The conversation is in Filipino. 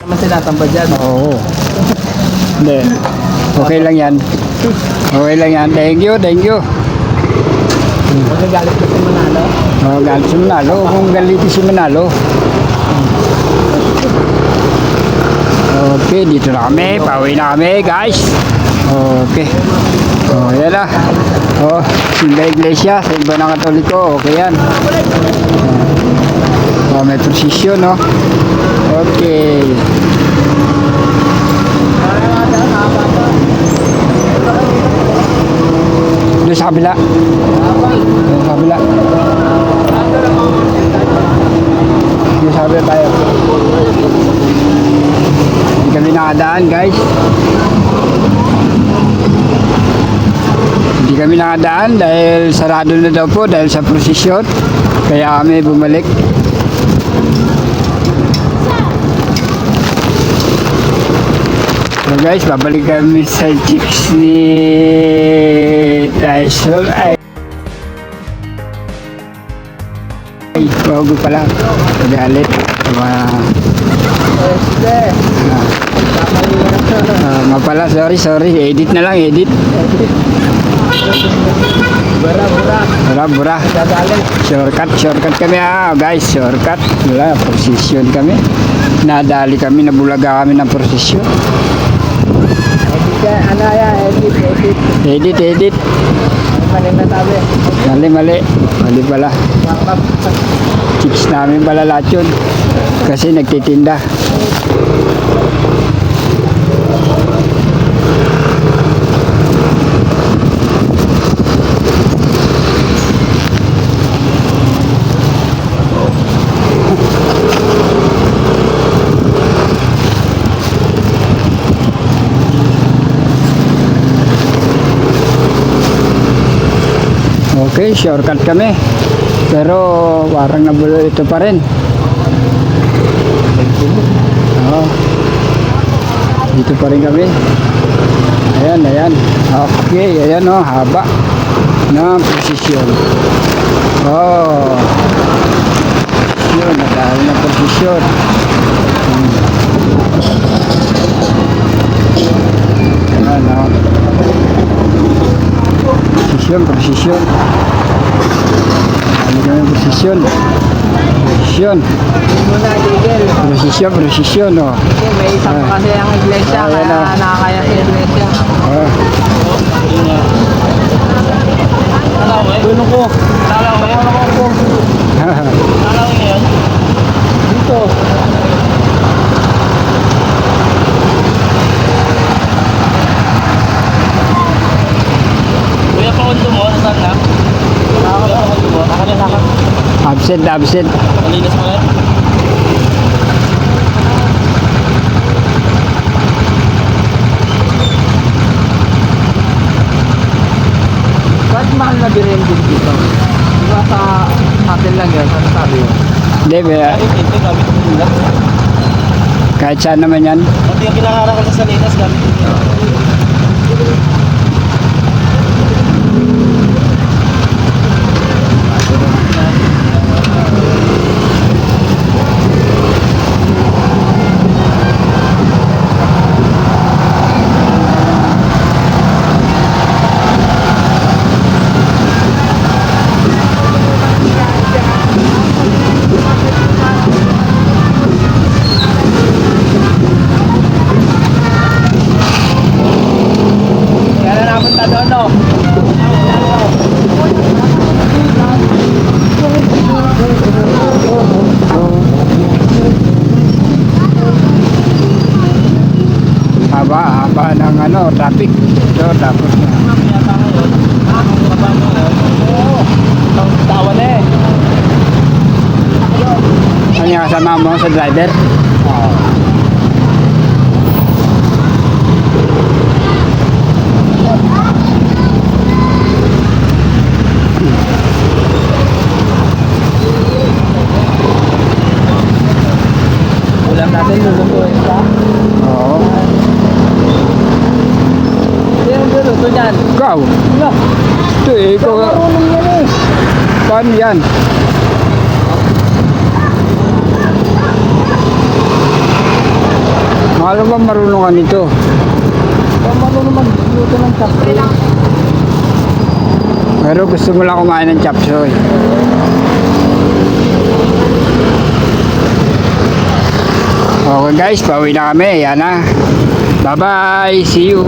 naman tinatambad dyan. Oo. Hindi. Okay lang yan. Okay lang yan. Thank you, thank you. Magagalit ka si Manalo. Oh, galit si Manalo. Kung galit si Manalo. Okay, dito na kami. Pauwi na kami, guys. Okay. Oh, yan na. Oh, Simba Iglesia, Simba ng Katoliko. Okay yan. Oh, may prosesyon, no? Okay. Doon sa kabila. Doon sa kabila. Doon sa kabila tayo. Hindi kami nakadaan, guys. Hindi kami nakadaan dahil sarado na daw po dahil sa prosesyon. Kaya kami bumalik. So guys, babalik kami sa chicks ni Tyson. Ay, bago pala. Galit. Nga pala, sorry. Edit na lang, edit. Bura. Shortcut kami guys, shortcut. Wala, prosesyon kami. Nadali kami, nabulaga kami ng prosesyon. Edit. Mali pala. Chicks namin pala lahat yun. Kasi nagtitinda. Okay, shortcut kami. Pero parang nabulo ito pa rin. Oo. Dito pa rin kami. Ayan. Okay, ayan o, haba ng posisyon. Oh. Yun, nadahal na posisyon. Ayan o. Posisyon. Ano kami posisyon? Posisyon, oh. May isang kasi ang iglesia, kaya nakakaya sa iglesia. Tulong ko. Dito. Kuya, paundo mo, nasaan na? Absent. Malinis mo yan? Ba't mahal na birin din dito? Diba sa atin lang yan, ano sabi yun? Hindi, kahit saan naman yan. Pati yung kinakara ko sa Salinas, gamit yun. Haba ng traffic. So, tapos na. Tawa na eh. Ano yung kasama mo sa driver? Ulam natin, lulutuin pa. Oo. Hindi yung luluto dyan. Ikaw? Wala. Ito ikaw. Marunong yan eh. Paano yan? Akala ba marunong ka nito? Kung marunong magluto ng chapsoy. Pero gusto mo lang kumain ng chop suey. Okay guys, pauwi na kami. Yan na. Bye bye. See you.